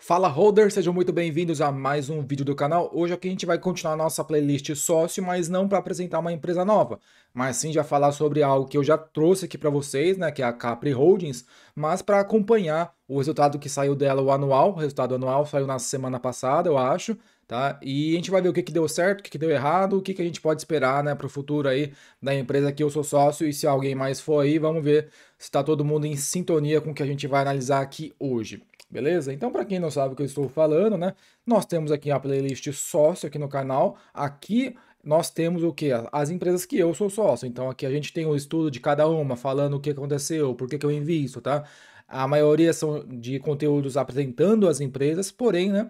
Fala holders, sejam muito bem-vindos a mais um vídeo do canal. Hoje aqui a gente vai continuar a nossa playlist sócio, mas não para apresentar uma empresa nova, mas sim já falar sobre algo que eu já trouxe aqui para vocês, né, que é a Capri Holdings, mas para acompanhar o resultado que saiu dela, o anual, o resultado anual saiu na semana passada, eu acho, tá? E a gente vai ver o que que deu certo, o que que deu errado, o que que a gente pode esperar, né, para o futuro aí da empresa que eu sou sócio e se alguém mais for aí, vamos ver se está todo mundo em sintonia com o que a gente vai analisar aqui hoje. Beleza? Então, para quem não sabe o que eu estou falando, né? Nós temos aqui a playlist sócio aqui no canal. Aqui nós temos o que? As empresas que eu sou sócio. Então, aqui a gente tem o estudo de cada uma, falando o que aconteceu, por que que eu invisto, tá? A maioria são de conteúdos apresentando as empresas, porém, né?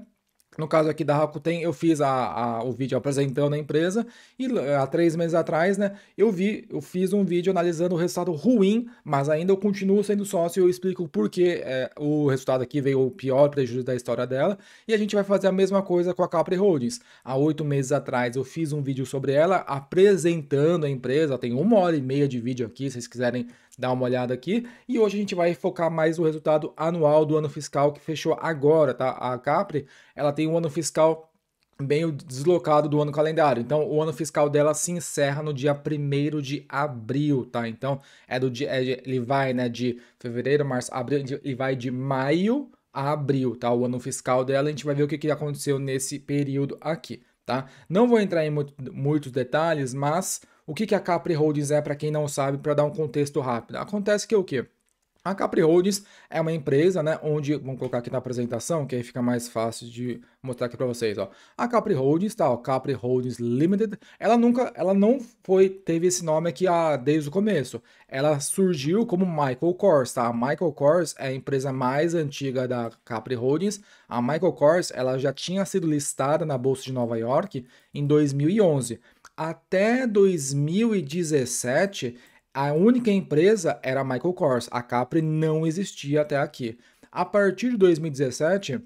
No caso aqui da Rakuten, eu fiz o vídeo apresentando a empresa e há 3 meses atrás, né, eu fiz um vídeo analisando o resultado ruim, mas ainda eu continuo sendo sócio e eu explico por que o resultado aqui veio o pior prejuízo da história dela e a gente vai fazer a mesma coisa com a Capri Holdings. Há 8 meses atrás eu fiz um vídeo sobre ela apresentando a empresa, tem 1 hora e meia de vídeo aqui, se vocês quiserem dar uma olhada aqui. E hoje a gente vai focar mais no resultado anual do ano fiscal que fechou agora, tá? A Capri, ela tem um ano fiscal bem deslocado do ano calendário. Então, o ano fiscal dela se encerra no dia 1º de abril, tá? Então, ele vai, né, de fevereiro, março, abril, ele vai de maio a abril, tá? O ano fiscal dela, a gente vai ver o que que aconteceu nesse período aqui, tá? Não vou entrar em muitos detalhes, mas o que que a Capri Holdings é para quem não sabe, para dar um contexto rápido? Acontece que o quê? A Capri Holdings é uma empresa, né, onde, vamos colocar aqui na apresentação, que aí fica mais fácil de mostrar aqui para vocês, ó. A Capri Holdings, tá, ó, Capri Holdings Limited, ela não teve esse nome aqui desde o começo. Ela surgiu como Michael Kors, tá? A Michael Kors é a empresa mais antiga da Capri Holdings. A Michael Kors, ela já tinha sido listada na Bolsa de Nova York em 2011. Até 2017, a única empresa era a Michael Kors. A Capri não existia até aqui. A partir de 2017,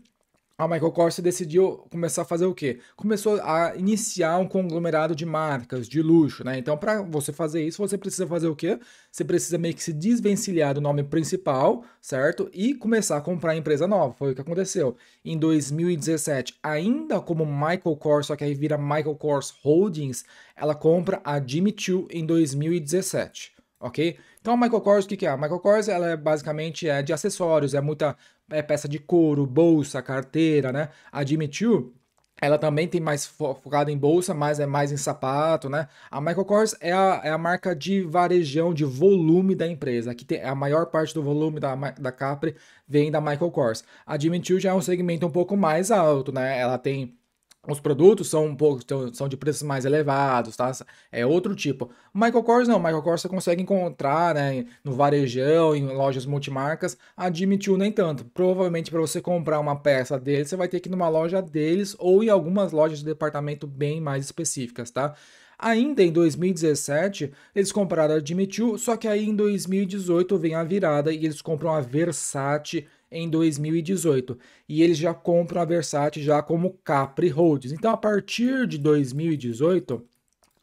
a Michael Kors decidiu começar a fazer o quê? Começou a iniciar um conglomerado de marcas, de luxo, né? Então, para você fazer isso, você precisa fazer o quê? Você precisa meio que se desvencilhar do nome principal, certo? E começar a comprar empresa nova. Foi o que aconteceu. Em 2017, ainda como Michael Kors, só que aí vira Michael Kors Holdings, ela compra a Jimmy Choo em 2017. Ok? Então a Michael Kors, o que que é? A Michael Kors, ela é basicamente de acessórios, é muita peça de couro, bolsa, carteira, né? A Jimmy Choo, ela também tem mais focada em bolsa, mas é mais em sapato, né? A Michael Kors é a marca de varejão, de volume da empresa. Aqui tem a maior parte do volume da Capri vem da Michael Kors. A Jimmy Choo já é um segmento um pouco mais alto, né? Ela tem os produtos são um pouco são de preços mais elevados, tá? É outro tipo. Michael Kors não, Michael Kors você consegue encontrar, né, no varejão, em lojas multimarcas. A Jimmy Choo nem tanto. Provavelmente para você comprar uma peça deles, você vai ter que ir numa loja deles ou em algumas lojas de departamento bem mais específicas, tá? Ainda em 2017, eles compraram a Jimmy Choo, só que aí em 2018 vem a virada e eles compram a Versace em 2018. E eles já compram a Versace já como Capri Holdings. Então, a partir de 2018,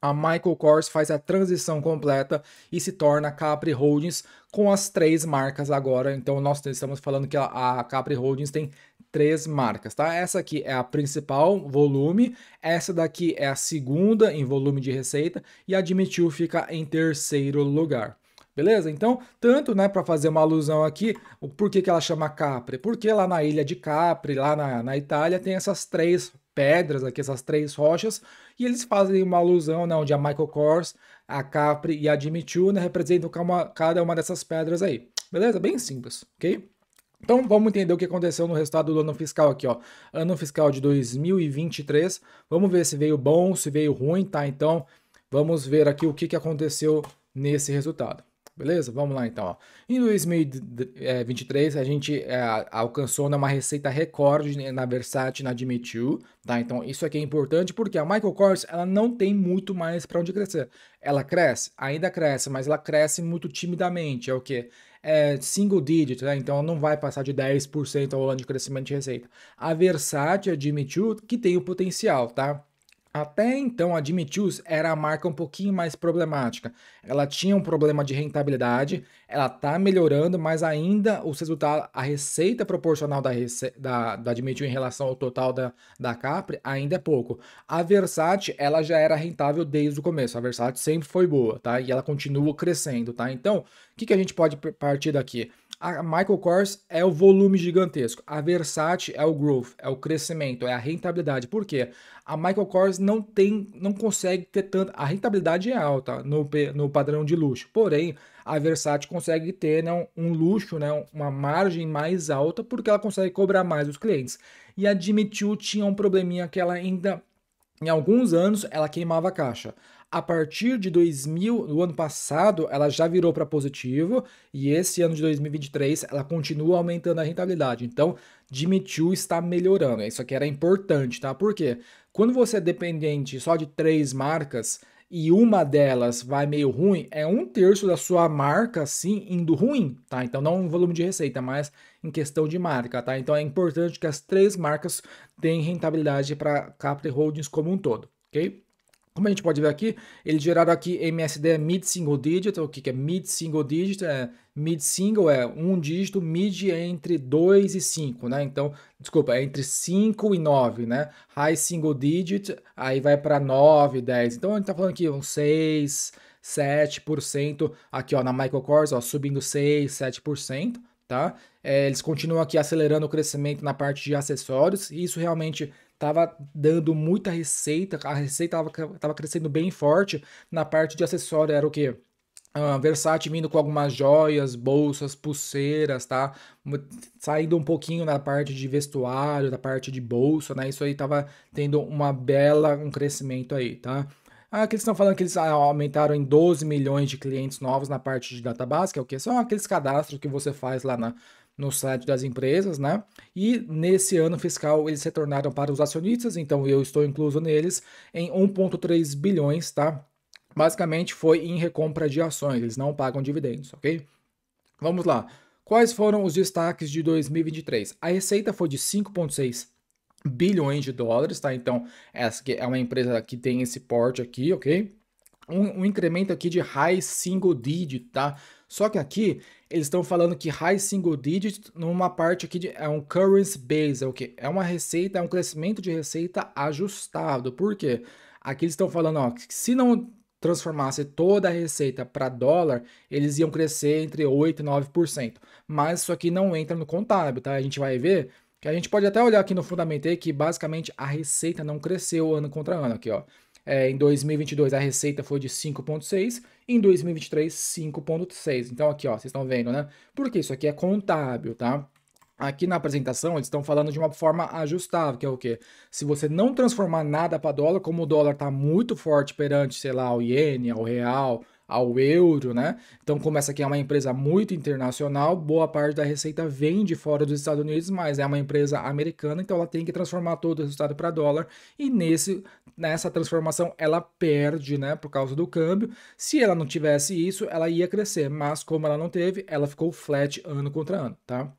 a Michael Kors faz a transição completa e se torna Capri Holdings com as 3 marcas agora. Então, nós estamos falando que a Capri Holdings tem 3 marcas, tá? Essa aqui é a principal volume, essa daqui é a segunda em volume de receita e a Jimmy Choo fica em terceiro lugar. Beleza? Então, tanto, né, para fazer uma alusão aqui, o porquê que ela chama Capri? Porque lá na ilha de Capri, lá na Itália, tem essas 3 pedras aqui, essas 3 rochas, e eles fazem uma alusão, né, onde a Michael Kors, a Capri e a Jimmy Choo, né, representam cada uma dessas pedras aí. Beleza? Bem simples, ok? Então vamos entender o que aconteceu no resultado do ano fiscal aqui, ó. Ano fiscal de 2023. Vamos ver se veio bom, se veio ruim, tá? Então vamos ver aqui o que que aconteceu nesse resultado. Beleza? Vamos lá então, ó. Em 2023 a gente alcançou, né, uma receita recorde na Versace, na Jimmy Choo, tá? Então isso aqui é importante porque a Michael Kors, ela não tem muito mais para onde crescer. Ela cresce, ainda cresce, mas ela cresce muito timidamente. É o quê? Single digit, né? Então não vai passar de 10% ao ano de crescimento de receita. A Versace, a Jimmy Choo, que tem o potencial, tá? Até então, a Jimmy Choo's era a marca um pouquinho mais problemática. Ela tinha um problema de rentabilidade, ela tá melhorando, mas ainda os resultados, a receita proporcional da Jimmy Choo em relação ao total da Capri ainda é pouco. A Versace, ela já era rentável desde o começo. A Versace sempre foi boa, tá? E ela continua crescendo, tá? Então, o que a gente pode partir daqui? A Michael Kors é o volume gigantesco. A Versace é o growth, é o crescimento, é a rentabilidade. Por quê? A Michael Kors não consegue ter tanta. A rentabilidade é alta no padrão de luxo. Porém, a Versace consegue ter, né, um luxo, né, uma margem mais alta, porque ela consegue cobrar mais dos clientes. E a Jimmy Choo tinha um probleminha que ela ainda em alguns anos ela queimava a caixa. A partir de 2000, do ano passado, ela já virou para positivo e esse ano de 2023 ela continua aumentando a rentabilidade. Então, Jimmy Choo está melhorando. Isso aqui era importante, tá? Por quê? Quando você é dependente só de três marcas e uma delas vai meio ruim, é um terço da sua marca, sim, indo ruim, tá? Então, não em volume de receita, mas em questão de marca, tá? Então, é importante que as três marcas deem rentabilidade para Capri Holdings como um todo, ok? Como a gente pode ver aqui, eles geraram aqui MSD mid-single digit. O que é mid-single digit? Mid-single é um dígito, mid é entre 2 e 5, né? Então, desculpa, é entre 5 e 9, né? High single digit, aí vai para 9, 10. Então, a gente tá falando aqui uns 6, 7%. Aqui, ó, na Michael Kors, ó, subindo 6, 7%, tá? Eles continuam aqui acelerando o crescimento na parte de acessórios, e isso realmente estava dando muita receita, a receita estava crescendo bem forte na parte de acessório, era o quê? Versace vindo com algumas joias, bolsas, pulseiras, tá? Saindo um pouquinho na parte de vestuário, da parte de bolsa, né? Isso aí tava tendo um crescimento aí, tá? Aqui eles estão falando que eles aumentaram em 12 milhões de clientes novos na parte de database, que é o quê? São aqueles cadastros que você faz lá no site das empresas, né? E nesse ano fiscal eles retornaram para os acionistas, então eu estou incluso neles, em 1,3 bilhões, tá? Basicamente foi em recompra de ações, eles não pagam dividendos, ok? Vamos lá. Quais foram os destaques de 2023? A receita foi de 5,6 bilhões de dólares, tá? Então, essa aqui é uma empresa que tem esse porte aqui, ok? Um incremento aqui de high single digit, tá? Só que aqui eles estão falando que high single digit numa parte aqui é um currency base, é o que? É uma receita, é um crescimento de receita ajustado. Por quê? Aqui eles estão falando, ó, que se não transformasse toda a receita para dólar, eles iam crescer entre 8 e 9%. Mas isso aqui não entra no contábil, tá? A gente vai ver que a gente pode até olhar aqui no Fundamentei que basicamente a receita não cresceu ano contra ano aqui, ó. Em 2022 a receita foi de 5,6, em 2023 5,6. Então aqui, ó, vocês estão vendo, né? Porque isso aqui é contábil, tá? Aqui na apresentação eles estão falando de uma forma ajustável, que é o quê? Se você não transformar nada para dólar, como o dólar está muito forte perante, sei lá, ao iene, ao real, ao euro, né? Então, como essa aqui é uma empresa muito internacional, boa parte da receita vem de fora dos Estados Unidos, mas é uma empresa americana, então ela tem que transformar todo o resultado para dólar, e nessa transformação ela perde, né, por causa do câmbio. Se ela não tivesse isso, ela ia crescer, mas como ela não teve, ela ficou flat ano contra ano, tá?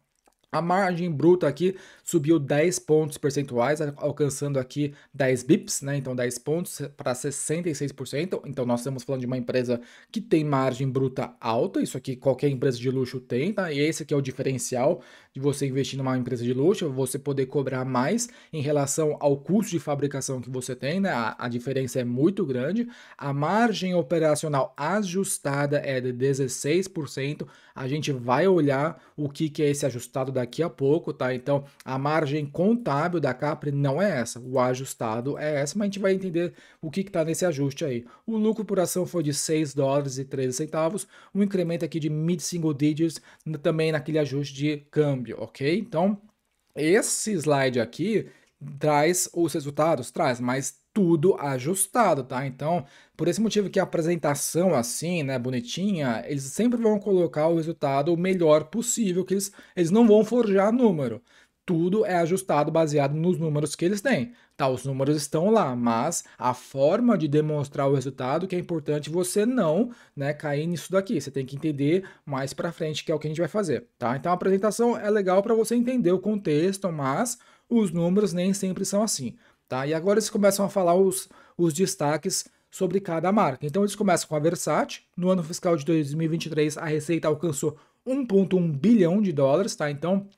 A margem bruta aqui subiu 10 pontos percentuais, alcançando aqui 10 bips, né? Então 10 pontos para 66%. Então nós estamos falando de uma empresa que tem margem bruta alta, isso aqui qualquer empresa de luxo tem, tá? E esse aqui é o diferencial de você investir numa empresa de luxo, você poder cobrar mais em relação ao custo de fabricação que você tem, né? A diferença é muito grande. A margem operacional ajustada é de 16%. A gente vai olhar o que é esse ajustado daqui a pouco, tá? Então, a margem contábil da Capri não é essa, o ajustado é essa, mas a gente vai entender o que está nesse ajuste aí. O lucro por ação foi de 6 dólares e 13 centavos, um incremento aqui de mid-single digits, também naquele ajuste de câmbio, ok? Então, esse slide aqui traz os resultados, traz, mas tudo ajustado, tá? Então, por esse motivo que a apresentação assim, né, bonitinha, eles sempre vão colocar o resultado o melhor possível, que eles não vão forjar número. Tudo é ajustado baseado nos números que eles têm. Tá, os números estão lá, mas a forma de demonstrar o resultado que é importante você não, né, cair nisso daqui. Você tem que entender mais para frente, que é o que a gente vai fazer, tá? Então a apresentação é legal para você entender o contexto, mas os números nem sempre são assim. tá? E agora eles começam a falar os destaques sobre cada marca. Então eles começam com a Versace. No ano fiscal de 2023, a receita alcançou 1,1 bilhão de dólares, tá? Então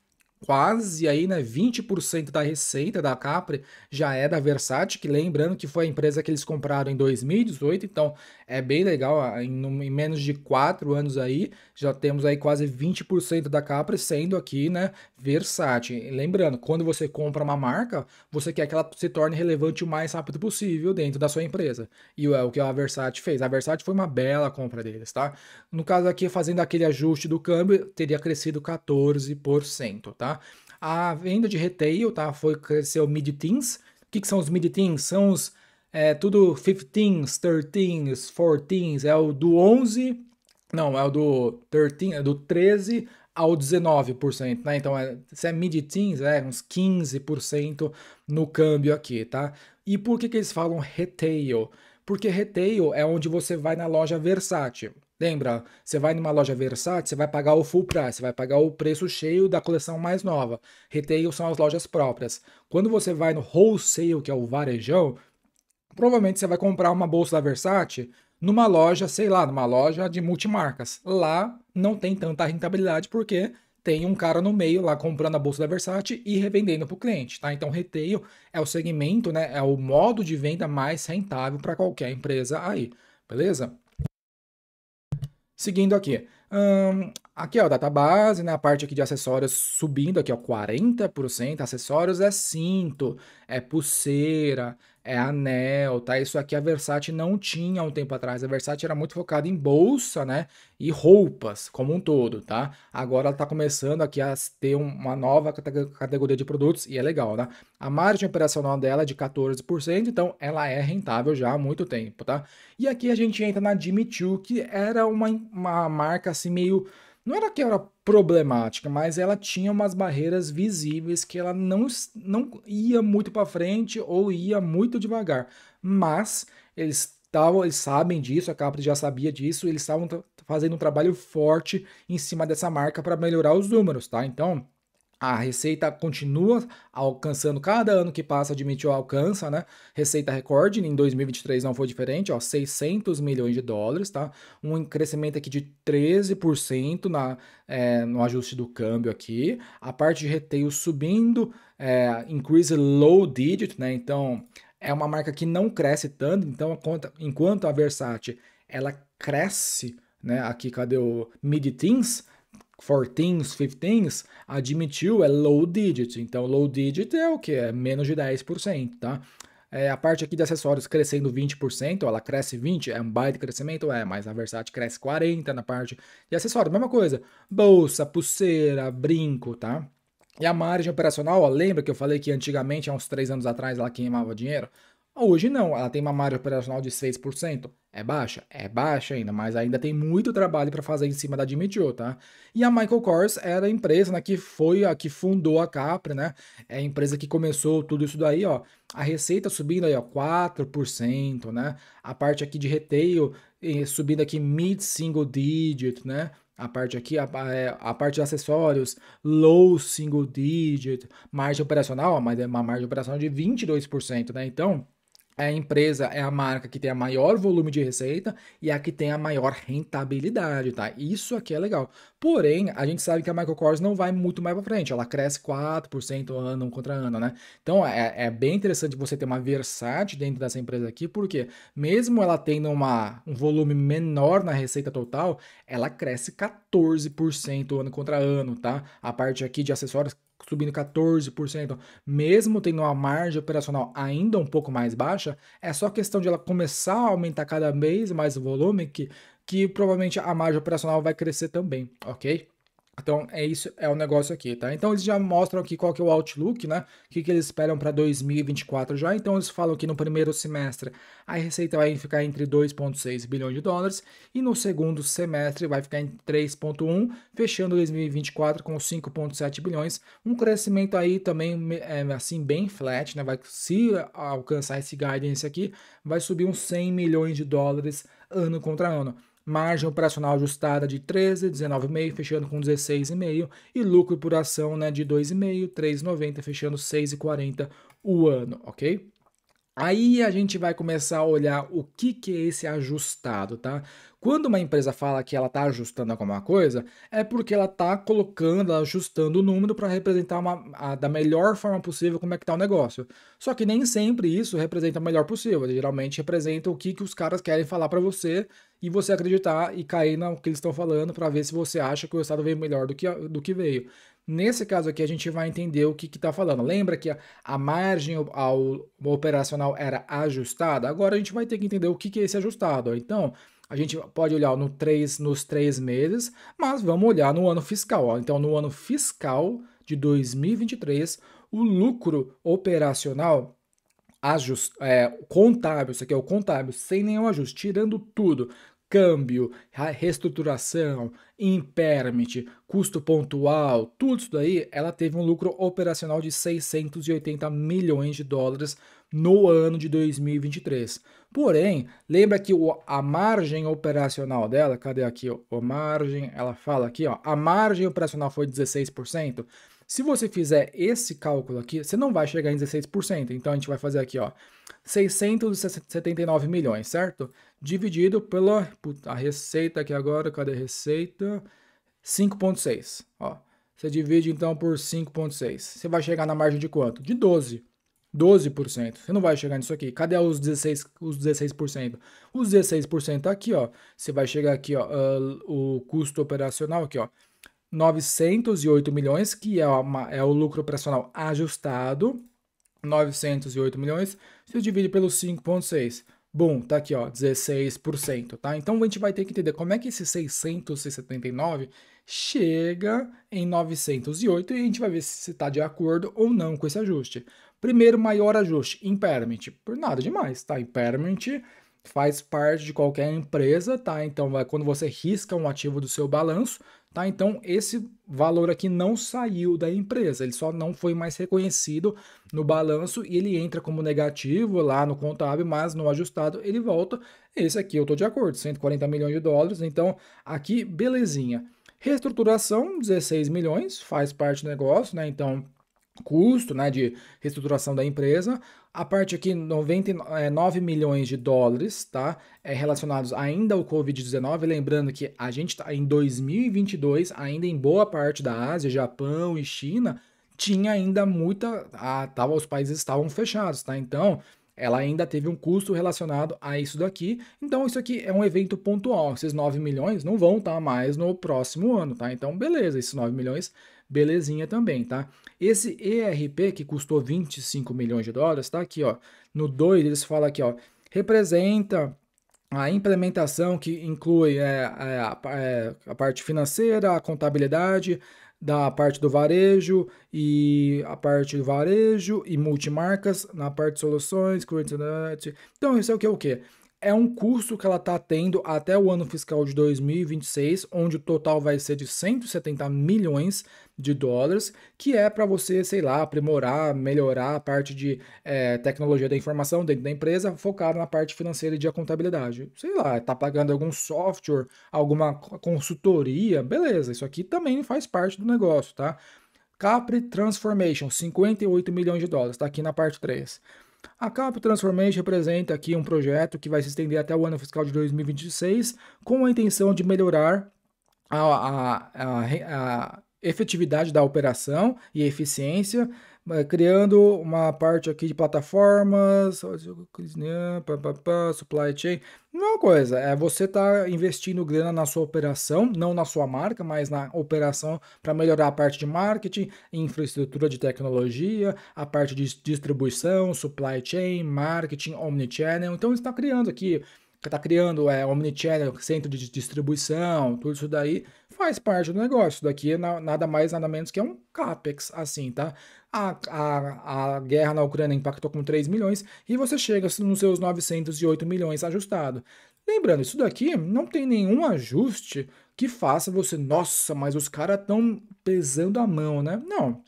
quase aí, né, 20% da receita da Capri já é da Versace, que lembrando que foi a empresa que eles compraram em 2018, então é bem legal, em menos de 4 anos aí, já temos aí quase 20% da Capri sendo aqui, né, Versace. E lembrando, quando você compra uma marca, você quer que ela se torne relevante o mais rápido possível dentro da sua empresa. E é o que a Versace fez. A Versace foi uma bela compra deles, tá? No caso aqui, fazendo aquele ajuste do câmbio, teria crescido 14%, tá? A venda de retail, tá? Cresceu mid-teens. O que são os mid-teens? São os tudo 15s, 13s, 14s, é o do 11, não, é o do 13, é do 13 ao 19%, né? Então, se é mid-teens, uns 15% no câmbio aqui, tá? E por que eles falam retail? Porque retail é onde você vai na loja Versace. Lembra, você vai numa loja Versace, você vai pagar o full price, você vai pagar o preço cheio da coleção mais nova. Retail são as lojas próprias. Quando você vai no wholesale, que é o varejão, provavelmente você vai comprar uma bolsa da Versace numa loja, sei lá, numa loja de multimarcas. Lá não tem tanta rentabilidade porque tem um cara no meio lá comprando a bolsa da Versace e revendendo para o cliente, tá? Então, retail é o segmento, né? É o modo de venda mais rentável para qualquer empresa aí, beleza? Seguindo aqui. Aqui, ó, database, né? A parte aqui de acessórios subindo aqui, ó, 40%. Acessórios é cinto, é pulseira, é anel, tá? Isso aqui a Versace não tinha um tempo atrás. A Versace era muito focada em bolsa, né? E roupas como um todo, tá? Agora ela tá começando aqui a ter uma nova categoria de produtos e é legal, né? A margem operacional dela é de 14%, então ela é rentável já há muito tempo, tá? E aqui a gente entra na Jimmy Choo, que era uma marca assim meio. Não era que era problemática, mas ela tinha umas barreiras visíveis que ela não ia muito para frente ou ia muito devagar. Mas eles sabem disso, a Capri já sabia disso, eles estavam fazendo um trabalho forte em cima dessa marca para melhorar os números, tá? Então, a receita continua alcançando, cada ano que passa, admitiu, alcança, né? Receita recorde, em 2023 não foi diferente, ó, 600 milhões de dólares, tá? Um crescimento aqui de 13% no ajuste do câmbio aqui. A parte de retail subindo, increase low digit, né? Então, é uma marca que não cresce tanto, então, enquanto a Versace, ela cresce, né? Aqui, cadê o mid-teens? 14s, 15s, admitiu é low digit. Então, low digit é o que? É menos de 10%, tá? A parte aqui de acessórios crescendo 20%, ela cresce 20%, é um baita crescimento, mas a Versace cresce 40% na parte de acessórios, mesma coisa. Bolsa, pulseira, brinco, tá? E a margem operacional, ó, lembra que eu falei que antigamente, há uns 3 anos atrás, ela queimava dinheiro? Hoje não, ela tem uma margem operacional de 6%. É baixa? É baixa ainda, mas ainda tem muito trabalho para fazer em cima da Jimmy Choo, tá? E a Michael Kors era a empresa, né, que foi a que fundou a Capri, né? É a empresa que começou tudo isso daí, ó. A receita subindo aí, ó, 4%, né? A parte aqui de retail subindo aqui mid-single digit, né? A parte aqui, a parte de acessórios, low single digit, margem operacional, ó, mas é uma margem operacional de 22%, né? Então, a empresa é a marca que tem a maior volume de receita e a que tem a maior rentabilidade, tá? Isso aqui é legal. Porém, a gente sabe que a Michael Kors não vai muito mais para frente, ela cresce 4% ano contra ano, né? Então é bem interessante você ter uma Versace dentro dessa empresa aqui, porque mesmo ela tendo um volume menor na receita total, ela cresce 14% ano contra ano, tá? A parte aqui de acessórios subindo 14%, mesmo tendo uma margem operacional ainda um pouco mais baixa, é só questão de ela começar a aumentar cada vez mais o volume que provavelmente a margem operacional vai crescer também, ok? Então, é isso, é o negócio aqui, tá? Então, eles já mostram aqui qual que é o outlook, né? O que eles esperam para 2024 já. Então, eles falam que no primeiro semestre a receita vai ficar entre 2,6 bilhões de dólares e no segundo semestre vai ficar em 3,1, fechando 2024 com 5,7 bilhões. Um crescimento aí também, assim, bem flat, né? Se alcançar esse guidance aqui, vai subir uns 100 milhões de dólares ano contra ano. Margem operacional ajustada de 13, 19,5, fechando com 16,5 e lucro por ação, né, de 2,5, 3,90, fechando 6,40 o ano, ok? Aí a gente vai começar a olhar o que que é esse ajustado, tá? Quando uma empresa fala que ela está ajustando alguma coisa, é porque ela está colocando, ajustando o número para representar da melhor forma possível como é que está o negócio. Só que nem sempre isso representa o melhor possível. Geralmente representa o que que os caras querem falar para você e você acreditar e cair no que eles estão falando para ver se você acha que o resultado veio melhor do que veio. Nesse caso aqui, a gente vai entender o que está falando. Lembra que a margem ao operacional era ajustada? Agora a gente vai ter que entender o que é esse ajustado. Então, a gente pode olhar nos 3 meses, mas vamos olhar no ano fiscal. Ó. Então, no ano fiscal de 2023, o lucro operacional contábil, isso aqui é o contábil, sem nenhum ajuste, tirando tudo, câmbio, reestruturação, impairment, custo pontual, tudo isso daí, ela teve um lucro operacional de 680 milhões de dólares no ano de 2023. Porém, lembra que a margem operacional dela, cadê aqui a margem? Ela fala aqui, ó, a margem operacional foi 16%. Se você fizer esse cálculo aqui, você não vai chegar em 16%. Então a gente vai fazer aqui, ó, 679 milhões, certo? Dividido pela a receita aqui agora, cadê a receita? 5,6. Ó, você divide então por 5,6. Você vai chegar na margem de quanto? De 12. 12%. Você não vai chegar nisso aqui. Cadê os 16%? Os 16%, os 16% aqui, ó. Você vai chegar aqui, ó, o custo operacional aqui, ó. 908 milhões, que é o lucro operacional ajustado, 908 milhões, se divide pelo 5,6. Bom, tá aqui, ó, 16%, tá? Então a gente vai ter que entender como é que esse 679 chega em 908 e a gente vai ver se está de acordo ou não com esse ajuste. Primeiro, maior ajuste, impairment. Por nada demais, tá? Impairment faz parte de qualquer empresa, tá? Então, quando você risca um ativo do seu balanço, tá? Então, esse valor aqui não saiu da empresa, ele só não foi mais reconhecido no balanço e ele entra como negativo lá no contábil, mas no ajustado ele volta. Esse aqui eu tô de acordo, 140 milhões de dólares, então aqui belezinha. Reestruturação, 16 milhões, faz parte do negócio, né? Então, custo, né, de reestruturação da empresa. A parte aqui, 99 milhões de dólares, tá? Relacionados ainda ao Covid-19. Lembrando que a gente está em 2022, ainda em boa parte da Ásia, Japão e China, tinha ainda muita. Os países estavam fechados, tá? Então, ela ainda teve um custo relacionado a isso daqui. Então, isso aqui é um evento pontual. Esses 9 milhões não vão estar mais no próximo ano, tá? Então, beleza, esses 9 milhões, belezinha também, tá? Esse ERP que custou 25 milhões de dólares, tá aqui, ó. No 2, eles falam aqui, ó, representa a implementação que inclui a parte financeira, a contabilidade, da parte do varejo e a parte do varejo e multimarcas na parte de soluções, então isso é o que? É um custo que ela está tendo até o ano fiscal de 2026, onde o total vai ser de 170 milhões de dólares, que é para você, sei lá, aprimorar, melhorar a parte de tecnologia da informação dentro da empresa, focado na parte financeira e de contabilidade. Sei lá, tá pagando algum software, alguma consultoria, beleza, isso aqui também faz parte do negócio, tá? Capri Transformation, 58 milhões de dólares, está aqui na parte 3. A Cap Transformation representa aqui um projeto que vai se estender até o ano fiscal de 2026, com a intenção de melhorar a efetividade da operação e eficiência, criando uma parte aqui de plataformas, supply chain. Uma coisa, você tá investindo grana na sua operação, não na sua marca, mas na operação para melhorar a parte de marketing, infraestrutura de tecnologia, a parte de distribuição, supply chain, marketing, omnichannel. Então está criando aqui, omnichannel, centro de distribuição, tudo isso daí faz parte do negócio. Isso daqui é nada mais, nada menos que um CAPEX, assim, tá? A guerra na Ucrânia impactou com 3 milhões e você chega nos seus 908 milhões ajustado. Lembrando, isso daqui não tem nenhum ajuste que faça você, nossa, mas os caras estão pesando a mão, né? Não.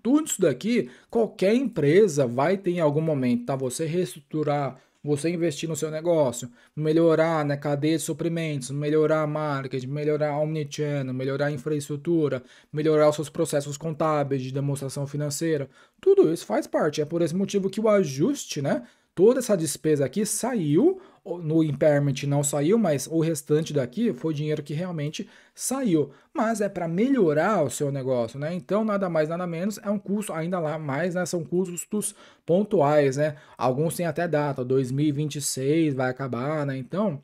Tudo isso daqui, qualquer empresa vai ter em algum momento, tá? Você reestruturar, você investir no seu negócio, melhorar na cadeia de suprimentos, melhorar a marketing, melhorar a omnichannel, melhorar a infraestrutura, melhorar os seus processos contábeis de demonstração financeira. Tudo isso faz parte. É por esse motivo que o ajuste, né? toda essa despesa aqui saiu, no impairment não saiu, mas o restante daqui foi dinheiro que realmente saiu. Mas é para melhorar o seu negócio, né? Então, nada mais, nada menos, é um custo ainda lá mais, né? São custos pontuais, né? Alguns têm até data, 2026 vai acabar, né? Então,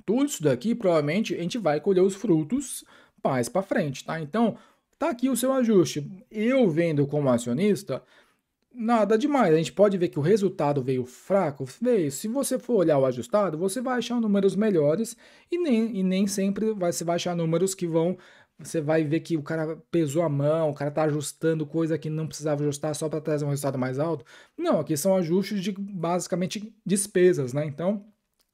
tudo isso daqui, provavelmente, a gente vai colher os frutos mais para frente, tá? Então, tá aqui o seu ajuste. Eu vendo como acionista, nada demais. A gente pode ver que o resultado veio fraco, veio. Se você for olhar o ajustado, você vai achar números melhores e nem sempre você vai achar números que vão. Você vai ver que o cara pesou a mão, o cara tá ajustando coisa que não precisava ajustar só para trazer um resultado mais alto. Não, aqui são ajustes de basicamente despesas, né? Então,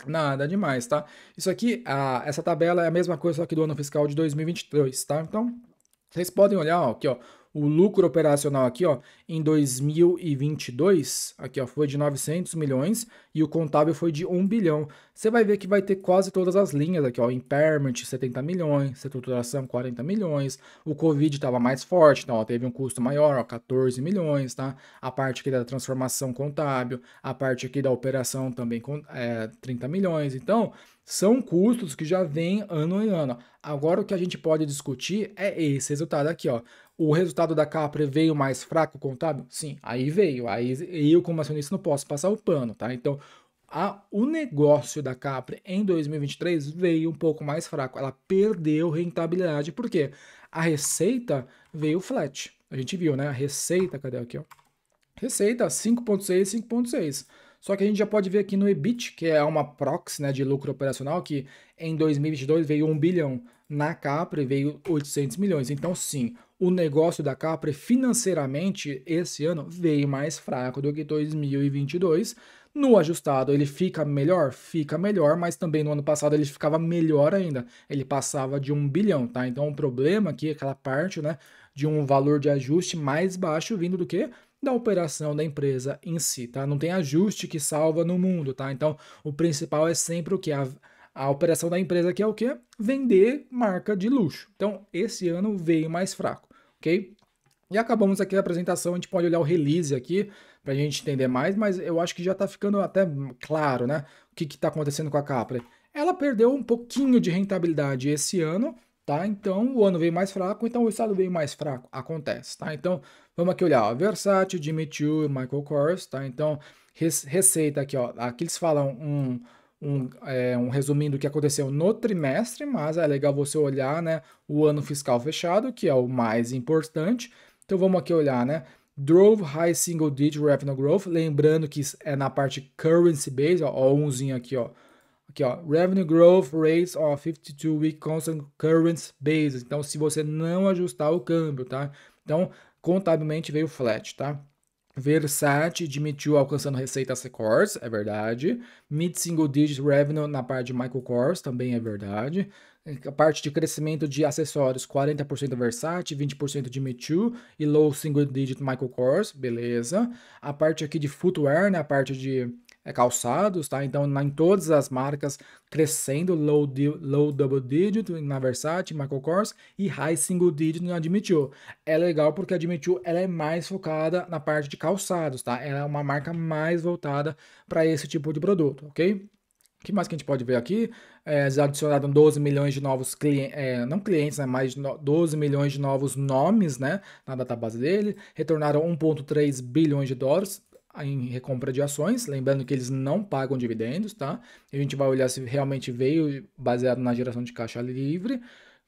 nada demais, tá? Isso aqui, essa tabela é a mesma coisa só que do ano fiscal de 2022, tá? Então, vocês podem olhar ó, aqui, ó, o lucro operacional aqui, ó, em 2022, aqui, ó, foi de 900 milhões e o contábil foi de 1 bilhão. Você vai ver que vai ter quase todas as linhas aqui, ó, impairment 70 milhões, reestruturação 40 milhões, o Covid estava mais forte, então, ó, teve um custo maior, ó, 14 milhões, tá? A parte aqui da transformação contábil, a parte aqui da operação também com 30 milhões. Então, são custos que já vêm ano em ano. Agora o que a gente pode discutir é esse resultado aqui, ó. O resultado da Capri veio mais fraco contábil? Sim, aí veio. Aí eu, como acionista, não posso passar o pano, tá? Então, o negócio da Capri em 2023 veio um pouco mais fraco. Ela perdeu rentabilidade, por quê? A receita veio flat. A gente viu, né? A receita, cadê aqui, ó? Receita 5,6, 5,6. Só que a gente já pode ver aqui no EBIT, que é uma proxy, né, de lucro operacional, que em 2022 veio 1 bilhão. Na Capri veio 800 milhões. Então, sim, o negócio da Capri financeiramente esse ano veio mais fraco do que 2022. No ajustado ele fica melhor? Fica melhor, mas também no ano passado ele ficava melhor ainda. Ele passava de 1 bilhão, tá? Então o problema aqui é aquela parte, né, de um valor de ajuste mais baixo vindo do que? Da operação da empresa em si, tá? Não tem ajuste que salva no mundo, tá? Então, o principal é sempre o que? A operação da empresa que é o quê? Vender marca de luxo. Então, esse ano veio mais fraco, ok? E acabamos aqui a apresentação, a gente pode olhar o release aqui para a gente entender mais, mas eu acho que já está ficando até claro, né? O que está acontecendo com a Capri. Ela perdeu um pouquinho de rentabilidade esse ano, tá? Então o ano veio mais fraco, então o estado veio mais fraco. Acontece, tá? Então vamos aqui olhar, ó, Versace, Jimmy Choo, Michael Kors, tá? Então receita aqui, ó. Aqui eles falam um resuminho do que aconteceu no trimestre, mas é legal você olhar, né, o ano fiscal fechado, que é o mais importante. Então vamos aqui olhar, né? Drove high single digit revenue growth, lembrando que é na parte currency based, ó, umzinho aqui, ó. Aqui, ó, revenue growth rates of 52-week constant currency basis. Então, se você não ajustar o câmbio, tá? Então, contabilmente veio flat, tá? Versace admitiu alcançando receitas records, é verdade. Mid-single digit revenue na parte de Michael Kors, também é verdade. A parte de crescimento de acessórios, 40% Versace, 20% de Michu e low single digit Michael Kors, beleza. A parte aqui de footwear, né, a parte de calçados, tá? Então, em todas as marcas crescendo, low double digit na Versace, Michael Kors e high single digit na Michu. É legal porque a Jimmy Choo ela é mais focada na parte de calçados, tá? Ela é uma marca mais voltada para esse tipo de produto, ok? O que mais que a gente pode ver aqui? Eles adicionaram 12 milhões de novos clientes, não clientes, né, mas 12 milhões de novos nomes, né, na database dele. Retornaram 1,3 bilhões de dólares em recompra de ações, lembrando que eles não pagam dividendos, tá? A gente vai olhar se realmente veio baseado na geração de caixa livre.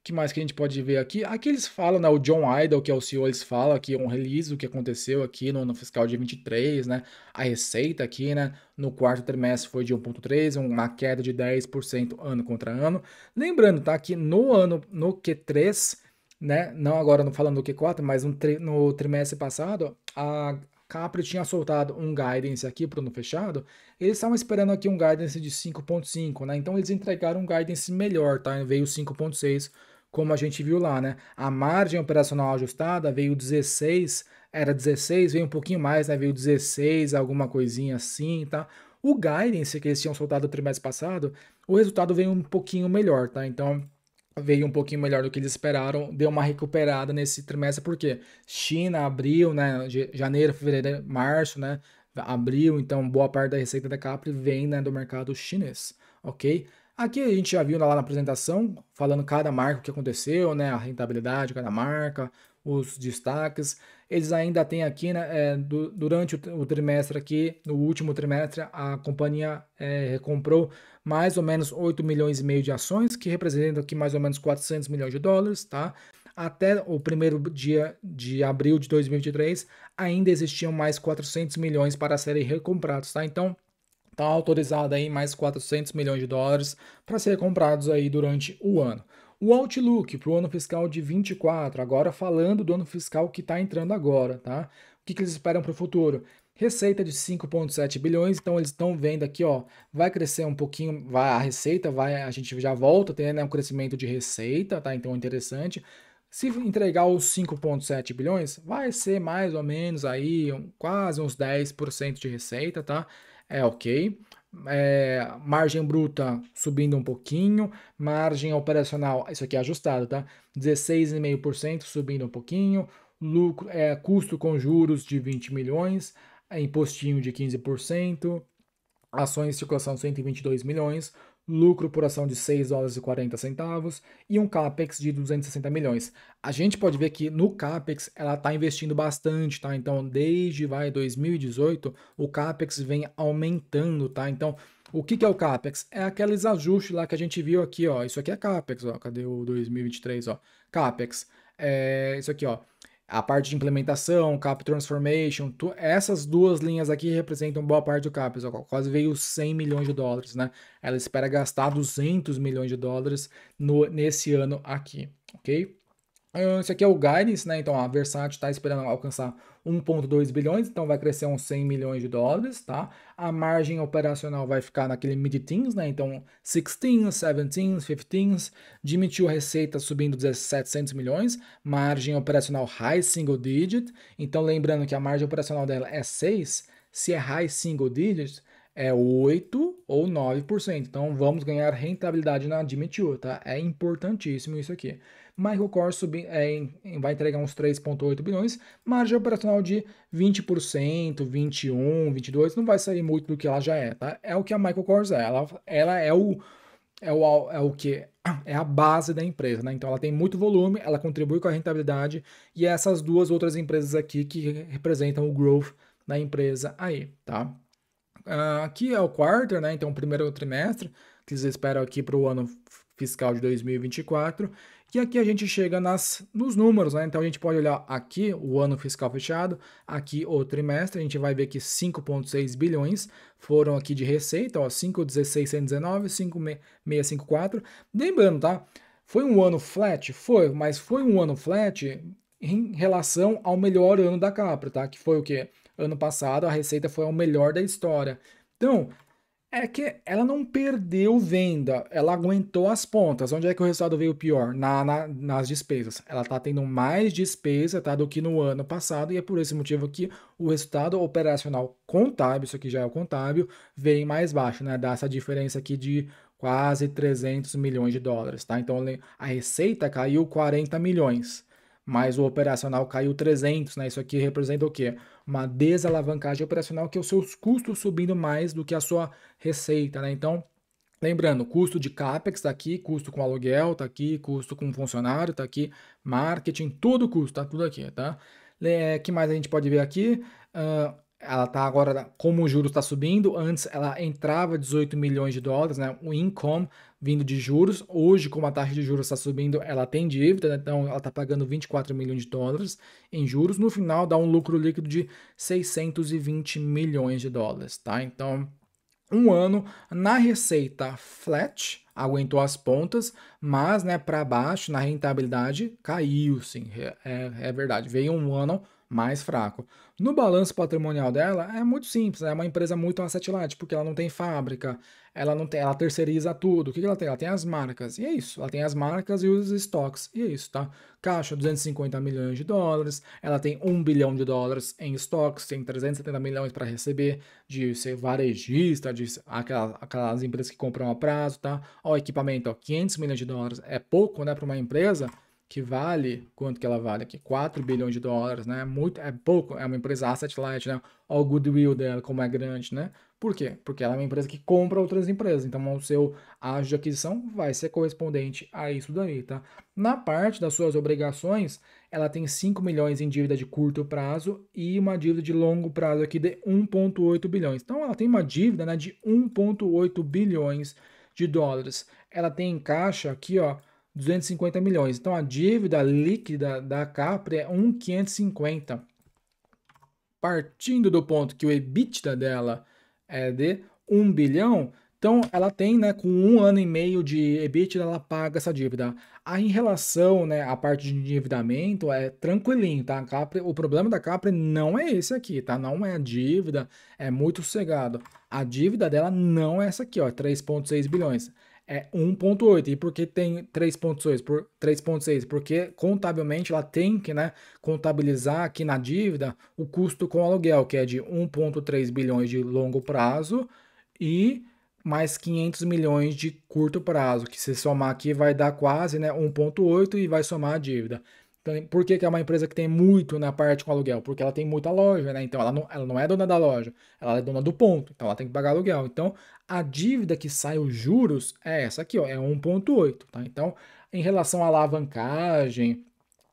Que mais que a gente pode ver aqui? Aqui eles falam, né? O John Idle, que é o CEO, eles falam aqui um release do que aconteceu aqui no ano fiscal de 23, né? A receita aqui, né? No quarto trimestre foi de 1,3, uma queda de 10% ano contra ano. Lembrando, tá? Que no ano, no Q3, né? Não agora não falando do Q4, mas no trimestre passado, a Capri tinha soltado um guidance aqui para o ano fechado, eles estavam esperando aqui um guidance de 5,5, né? Então eles entregaram um guidance melhor, tá? Veio 5,6, como a gente viu lá, né? A margem operacional ajustada veio 16, era 16, veio um pouquinho mais, né? Veio 16, alguma coisinha assim, tá? O guidance que eles tinham soltado no trimestre passado, o resultado veio um pouquinho melhor, tá? Então veio um pouquinho melhor do que eles esperaram, deu uma recuperada nesse trimestre, porque China abriu, né? Janeiro, fevereiro, março, né? abril, então boa parte da receita da Capri vem, né, do mercado chinês, ok? Aqui a gente já viu lá na apresentação, falando cada marca o que aconteceu, né, a rentabilidade de cada marca, os destaques. Eles ainda têm aqui, né, durante o trimestre aqui, no último trimestre, a companhia comprou mais ou menos 8 milhões e meio de ações, que representam aqui mais ou menos 400 milhões de dólares, tá? Até o primeiro dia de abril de 2023, ainda existiam mais 400 milhões para serem recomprados, tá? Então, está autorizado aí mais 400 milhões de dólares para serem comprados aí durante o ano. O Outlook para o ano fiscal de 24, agora falando do ano fiscal que está entrando agora, tá? O que eles esperam para o futuro? Receita de 5,7 bilhões, então eles estão vendo aqui, ó, vai crescer um pouquinho, vai a receita, a gente já volta a ter, né, um crescimento de receita, tá? Então interessante. Se entregar os 5,7 bilhões, vai ser mais ou menos aí quase uns 10% de receita, tá? É ok. Margem bruta subindo um pouquinho, margem operacional, isso aqui é ajustado, tá? 16,5% subindo um pouquinho, lucro, custo com juros de 20 milhões, impostinho de 15%, ações em circulação 122 milhões, lucro por ação de 6 dólares e 40 centavos e um CAPEX de 260 milhões. A gente pode ver que no CAPEX ela está investindo bastante, tá? Então, desde 2018, o CAPEX vem aumentando, tá? Então, o que é o CAPEX? É aqueles ajustes lá que a gente viu aqui, ó. Isso aqui é CAPEX, ó. Cadê o 2023, ó? CAPEX. Isso aqui, ó. A parte de implementação, Cap Transformation, essas duas linhas aqui representam boa parte do CAPEX, ó, quase veio 100 milhões de dólares, né? Ela espera gastar 200 milhões de dólares nesse ano aqui, ok? Esse aqui é o guidance, né? Então a Versace está esperando alcançar 1,2 bilhões, então vai crescer uns 100 milhões de dólares, tá? A margem operacional vai ficar naquele mid-teens, né? Então 16, 17, 15, diminuiu a receita subindo 700 milhões, margem operacional high single digit, então lembrando que a margem operacional dela é 6, se é high single digit, é 8 ou 9%. Então vamos ganhar rentabilidade na Dimitiu, tá? É importantíssimo isso aqui. Michael Kors vai entregar uns 3,8 bilhões, margem operacional de 20%, 21%, 22%, não vai sair muito do que ela já é, tá? É o que a Michael Kors é, ela é o que? É a base da empresa, né? Então ela tem muito volume, ela contribui com a rentabilidade e essas duas outras empresas aqui que representam o growth da empresa aí, tá? Aqui é o quarter, né? Então, o primeiro trimestre, que eles esperam aqui para o ano fiscal de 2024. E aqui a gente chega nos números, né? Então, a gente pode olhar aqui o ano fiscal fechado, aqui o trimestre, a gente vai ver que 5,6 bilhões foram aqui de receita, ó, 5,16,119, 5,654. Lembrando, tá? Foi um ano flat? Foi, mas foi um ano flat em relação ao melhor ano da Capra, tá? Que foi o quê? Ano passado a receita foi o melhor da história. Então, é que ela não perdeu venda, ela aguentou as pontas. Onde é que o resultado veio pior? Nas despesas. Ela está tendo mais despesa, tá, do que no ano passado, e é por esse motivo que o resultado operacional contábil, isso aqui já é o contábil, vem mais baixo, né? Dá essa diferença aqui de quase 300 milhões de dólares, tá? Então a receita caiu 40 milhões, mas o operacional caiu 300, né? Isso aqui representa o quê? Uma desalavancagem operacional, que é os seus custos subindo mais do que a sua receita, né? Então, lembrando, custo de CAPEX está aqui, custo com aluguel está aqui, custo com funcionário está aqui, marketing, tudo custo, tá tudo aqui, tá? Que mais a gente pode ver aqui? Ela tá agora, como o juros está subindo, antes ela entrava 18 milhões de dólares, né? O income vindo de juros. Hoje, como a taxa de juros está subindo, ela tem dívida, né? Então ela está pagando 24 milhões de dólares em juros. No final, dá um lucro líquido de 620 milhões de dólares, tá? Então, um ano na receita flat, aguentou as pontas, mas, né, para baixo na rentabilidade caiu, sim, é verdade. Veio um ano mais fraco. No balanço patrimonial dela é muito simples, é uma empresa muito asset light, porque ela não tem fábrica, ela terceiriza tudo. O que ela tem? Ela tem as marcas, e é isso. Ela tem as marcas e os estoques, e é isso, tá? Caixa, 250 milhões de dólares, ela tem 1 bilhão de dólares em estoques, tem 370 milhões para receber de ser varejista, de aquelas empresas que compram a prazo, tá? Ó, o equipamento, ó, 500 milhões de dólares é pouco, né, para uma empresa, que vale, quanto que ela vale aqui? 4 bilhões de dólares, né? Muito, é pouco, é uma empresa asset light, né? Olha o goodwill dela, como é grande, né? Por quê? Porque ela é uma empresa que compra outras empresas, então o seu ágio de aquisição vai ser correspondente a isso daí, tá? Na parte das suas obrigações, ela tem 5 milhões em dívida de curto prazo e uma dívida de longo prazo aqui de 1,8 bilhões. Então ela tem uma dívida, né, de 1,8 bilhões de dólares. Ela tem em caixa aqui, ó, 250 milhões. Então a dívida líquida da Capri é 1,550. Partindo do ponto que o EBITDA dela é de 1 bilhão, então ela tem, né, com 1 ano e meio de EBITDA, ela paga essa dívida. Aí em relação, né, à parte de endividamento, é tranquilinho, tá? A Capri, o problema da Capri não é esse aqui, tá? Não é a dívida, é muito sossegado. A dívida dela não é essa aqui, ó, 3,6 bilhões. É 1,8. E por que tem 3,6? 3,6? Porque contabilmente ela tem que, né, contabilizar aqui na dívida o custo com aluguel, que é de 1,3 bilhões de longo prazo e mais 500 milhões de curto prazo, que se somar aqui vai dar quase, né, 1,8 e vai somar a dívida. Então, por que que é uma empresa que tem muito na parte com aluguel? Porque ela tem muita loja, né? Então ela não é dona da loja, ela é dona do ponto, então ela tem que pagar aluguel. Então a dívida que sai os juros é essa aqui, ó, é 1,8, tá? Então, em relação à alavancagem,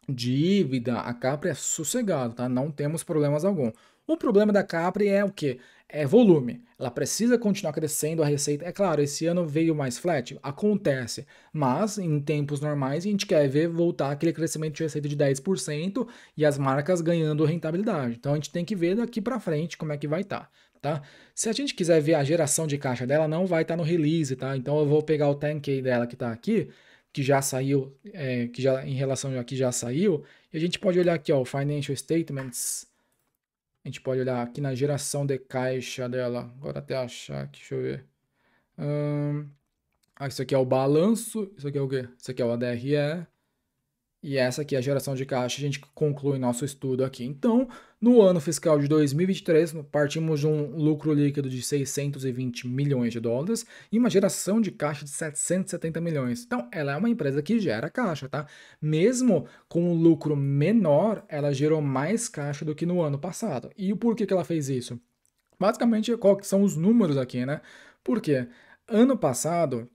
dívida, a Capri é sossegado, tá? Não temos problemas algum. O problema da Capri é o quê? É volume. Ela precisa continuar crescendo a receita. É claro, esse ano veio mais flat, acontece, mas em tempos normais a gente quer ver voltar aquele crescimento de receita de 10% e as marcas ganhando rentabilidade. Então a gente tem que ver daqui para frente como é que vai estar. Tá? Se a gente quiser ver a geração de caixa dela, não vai estar no release, tá? Então eu vou pegar o 10K dela que está aqui, que já saiu, que já em relação a que já saiu, e a gente pode olhar aqui, ó, o Financial Statements. A gente pode olhar aqui na geração de caixa dela. Agora até achar aqui, deixa eu ver. Isso aqui é o balanço. Isso aqui é o quê? Isso aqui é o ADRE. E essa aqui é a geração de caixa, a gente conclui nosso estudo aqui. Então, no ano fiscal de 2023, partimos de um lucro líquido de 620 milhões de dólares e uma geração de caixa de 770 milhões. Então, ela é uma empresa que gera caixa, tá? Mesmo com um lucro menor, ela gerou mais caixa do que no ano passado. E o porquê que ela fez isso? Basicamente, quais são os números aqui, né? Porque ano passado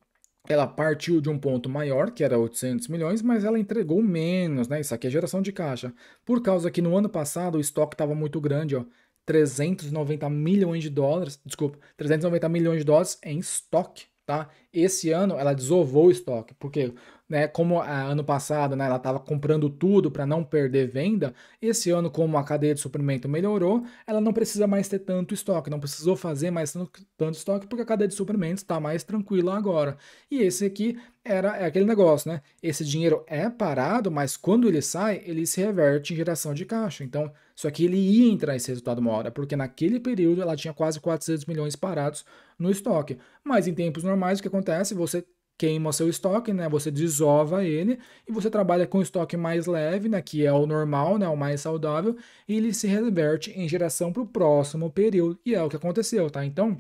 ela partiu de um ponto maior, que era 800 milhões, mas ela entregou menos, né? Isso aqui é geração de caixa. Por causa que no ano passado o estoque estava muito grande, ó. 390 milhões de dólares, desculpa, 390 milhões de dólares em estoque, tá? Esse ano ela desovou o estoque, porque, né, como ano passado, né, ela estava comprando tudo para não perder venda, esse ano, como a cadeia de suprimento melhorou, ela não precisa mais ter tanto estoque, não precisou fazer mais tanto estoque, porque a cadeia de suprimentos está mais tranquila agora. E esse aqui é aquele negócio, né? Esse dinheiro é parado, mas quando ele sai, ele se reverte em geração de caixa. Então, só que ele ia entrar esse resultado uma hora, porque naquele período ela tinha quase 400 milhões parados no estoque. Mas em tempos normais, o que acontece? Você queima o seu estoque, né? Você desova ele e você trabalha com estoque mais leve, né? Que é o normal, né? O mais saudável, e ele se reverte em geração para o próximo período. E é o que aconteceu, tá? Então,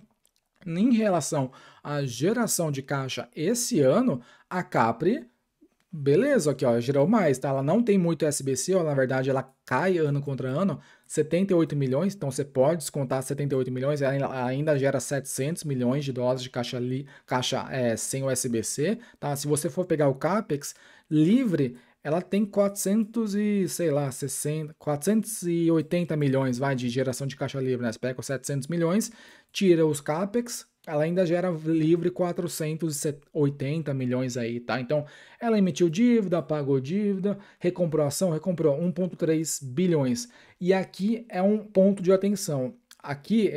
em relação à geração de caixa esse ano, a Capri, beleza, aqui ó, gerou mais, tá? Ela não tem muito SBC, ó, na verdade ela cai ano contra ano, 78 milhões, então você pode descontar 78 milhões, ela ainda gera 700 milhões de dólares de caixa sem o SBC, tá? Se você for pegar o CAPEX livre, ela tem 400 e, sei lá, 60, 480 milhões, vai, de geração de caixa livre, né? Você pega os 700 milhões, tira os CAPEX, ela ainda gera livre 480 milhões aí, tá? Então, ela emitiu dívida, pagou dívida, recomprou ação, recomprou 1,3 bilhões. E aqui é um ponto de atenção. Aqui,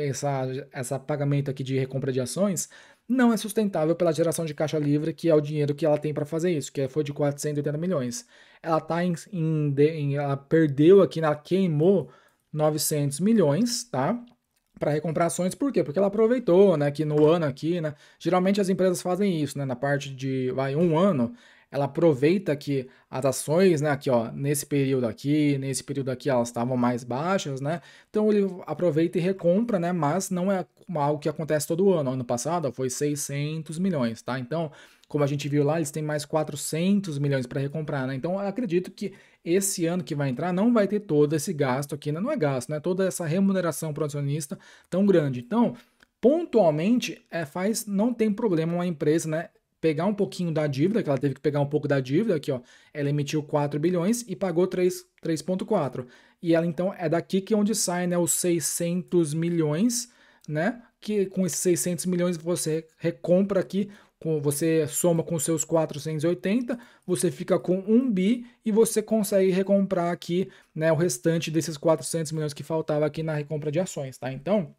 essa pagamento aqui de recompra de ações não é sustentável pela geração de caixa livre, que é o dinheiro que ela tem para fazer isso, que foi de 480 milhões. Ela tá ela perdeu aqui, ela queimou 900 milhões, tá? Para recomprar ações, por quê? Porque ela aproveitou, né, que no ano aqui, né, geralmente as empresas fazem isso, né, na parte de, vai, um ano, ela aproveita que as ações, né, aqui ó, nesse período aqui elas estavam mais baixas, né, então ele aproveita e recompra, né, mas não é algo que acontece todo ano. Ano passado ó, foi 600 milhões, tá? Então, como a gente viu lá, eles têm mais 400 milhões para recomprar, né? Então, eu acredito que esse ano que vai entrar não vai ter todo esse gasto aqui, né? Não é gasto, né? Toda essa remuneração para o acionista tão grande. Então, pontualmente, não tem problema uma empresa, né, pegar um pouquinho da dívida, que ela teve que pegar um pouco da dívida, aqui ó, ela emitiu 4 bilhões e pagou 3,4. E ela então é daqui que é onde sai, né, os 600 milhões, né, que com esses 600 milhões você recompra aqui, você soma com seus 480, você fica com 1 bi e você consegue recomprar aqui, né, o restante desses 400 milhões que faltava aqui na recompra de ações, tá? Então,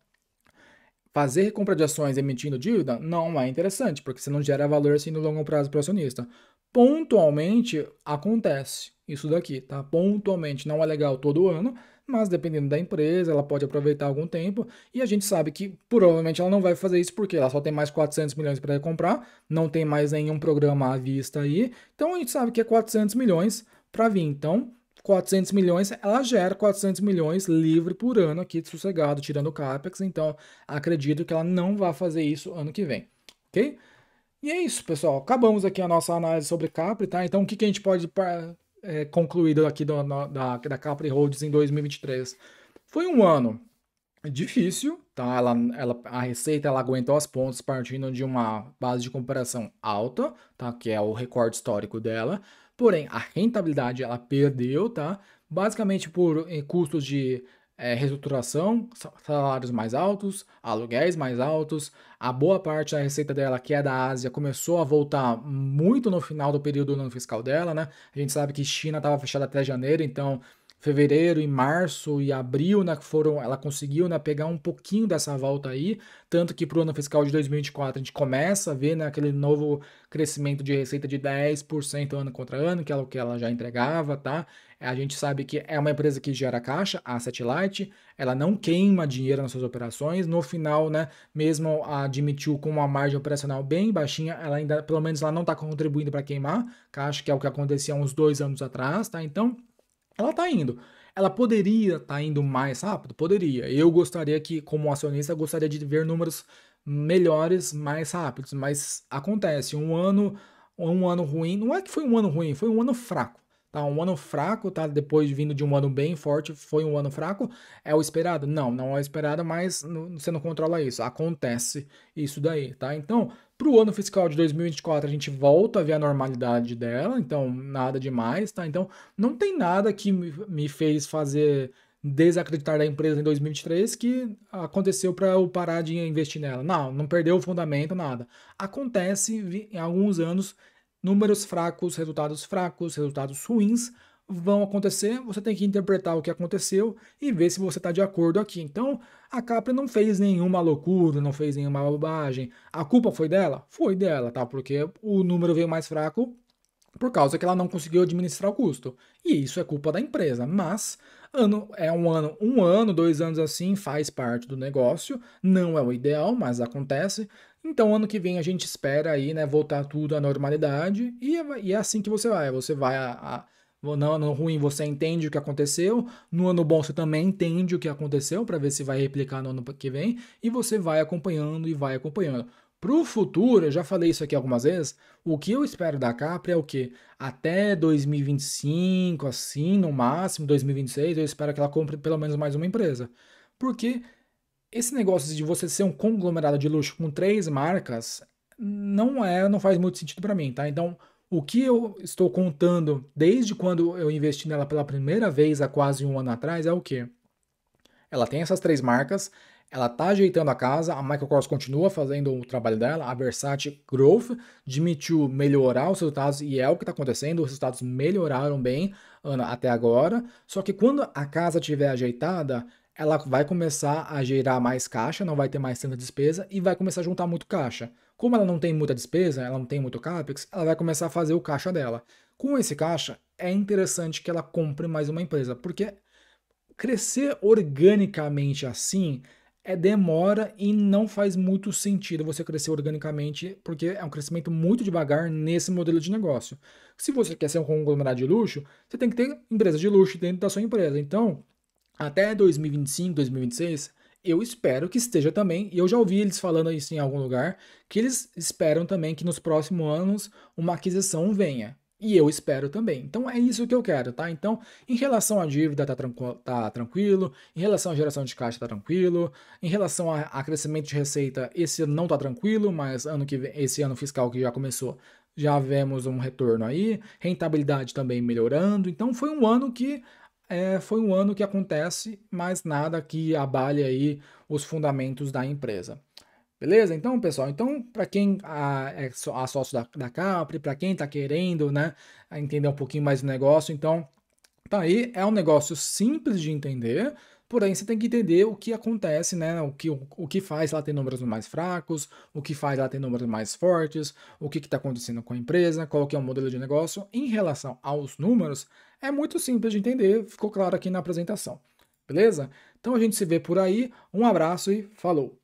fazer recompra de ações emitindo dívida não é interessante, porque você não gera valor assim no longo prazo para o acionista. Pontualmente acontece isso daqui, tá? Pontualmente não é legal todo ano, mas dependendo da empresa, ela pode aproveitar algum tempo e a gente sabe que provavelmente ela não vai fazer isso porque ela só tem mais 400 milhões para recomprar, não tem mais nenhum programa à vista aí, então a gente sabe que é 400 milhões para vir. Então, 400 milhões, ela gera 400 milhões livre por ano aqui, sossegado, tirando o CAPEX, então acredito que ela não vai fazer isso ano que vem, ok? E é isso, pessoal, acabamos aqui a nossa análise sobre Capri, tá? Então o que a gente pode concluir aqui da Capri Holdings em 2023? Foi um ano difícil, tá? A receita ela aguentou as pontas partindo de uma base de comparação alta, tá? Que é o recorde histórico dela. Porém, a rentabilidade ela perdeu, tá? Basicamente por custos de reestruturação, salários mais altos, aluguéis mais altos. A boa parte da receita dela, que é da Ásia, começou a voltar muito no final do período do ano fiscal dela, né? A gente sabe que China estava fechada até janeiro, então fevereiro e março e abril, né, ela conseguiu, né, pegar um pouquinho dessa volta aí, tanto que para o ano fiscal de 2024 a gente começa a ver, né, aquele novo crescimento de receita de 10% ano contra ano, que é o que ela já entregava, tá? A gente sabe que é uma empresa que gera caixa, a Asset Light, ela não queima dinheiro nas suas operações, no final, né, mesmo admitiu com uma margem operacional bem baixinha, ela ainda, pelo menos ela não está contribuindo para queimar caixa, que é o que acontecia há uns 2 anos atrás, tá? Então, ela tá indo. Ela poderia estar indo mais rápido? Poderia. Eu gostaria que, como acionista, gostaria de ver números melhores mais rápidos, mas acontece, um ano ruim, não é que foi um ano ruim, foi um ano fraco. Tá, um ano fraco, tá? Depois de vindo de um ano bem forte, foi um ano fraco. É o esperado? Não, não é o esperado, mas você não controla isso. Acontece isso daí, tá? Então, para o ano fiscal de 2024, a gente volta a ver a normalidade dela, então nada demais, tá? Então, não tem nada que me fez fazer desacreditar da empresa em 2023 que aconteceu para eu parar de investir nela. Não, não perdeu o fundamento, nada. Acontece em alguns anos, números fracos, resultados ruins vão acontecer, você tem que interpretar o que aconteceu e ver se você está de acordo aqui. Então, a Capri não fez nenhuma loucura, não fez nenhuma bobagem. A culpa foi dela? Foi dela, tá? Porque o número veio mais fraco por causa que ela não conseguiu administrar o custo. E isso é culpa da empresa, mas um ano, 2 anos assim faz parte do negócio, não é o ideal, mas acontece. Então ano que vem a gente espera aí, né, voltar tudo à normalidade e é assim que você vai no ano ruim você entende o que aconteceu, no ano bom você também entende o que aconteceu para ver se vai replicar no ano que vem e você vai acompanhando e vai acompanhando. Para o futuro, eu já falei isso aqui algumas vezes, o que eu espero da Capri é o quê? Até 2025, assim, no máximo, 2026, eu espero que ela compre pelo menos mais uma empresa. Porque esse negócio de você ser um conglomerado de luxo com 3 marcas não faz muito sentido para mim, tá? Então, o que eu estou contando desde quando eu investi nela pela primeira vez há quase um ano atrás é o quê? Ela tem essas 3 marcas, ela tá ajeitando a casa, a Michael Kors continua fazendo o trabalho dela, a Versace Growth admitiu melhorar os resultados e é o que está acontecendo, os resultados melhoraram bem até agora, só que quando a casa estiver ajeitada, ela vai começar a gerar mais caixa, não vai ter mais tanta despesa e vai começar a juntar muito caixa. Como ela não tem muita despesa, ela não tem muito capex, ela vai começar a fazer o caixa dela. Com esse caixa, é interessante que ela compre mais uma empresa, porque crescer organicamente assim demora e não faz muito sentido você crescer organicamente, porque é um crescimento muito devagar nesse modelo de negócio. Se você quer ser um conglomerado de luxo, você tem que ter empresas de luxo dentro da sua empresa. Então, até 2025, 2026, eu espero que esteja também, e eu já ouvi eles falando isso em algum lugar, que eles esperam também que nos próximos anos uma aquisição venha. E eu espero também. Então é isso que eu quero, tá? Então, em relação à dívida, tá tranquilo. Em relação à geração de caixa, tá tranquilo. Em relação a crescimento de receita, esse ano não tá tranquilo, mas esse ano fiscal que já começou, já vemos um retorno aí. Rentabilidade também melhorando. Então foi um ano que acontece, mas nada que abale aí os fundamentos da empresa. Beleza? Então, pessoal, então, para quem é sócio da Capri, para quem está querendo, né, entender um pouquinho mais do negócio, então, tá aí, é um negócio simples de entender, porém você tem que entender o que acontece, né? O que faz ela ter números mais fracos, o que faz ela ter números mais fortes, o que está acontecendo com a empresa, qual que é o modelo de negócio. Em relação aos números, é muito simples de entender, ficou claro aqui na apresentação. Beleza? Então a gente se vê por aí, um abraço e falou!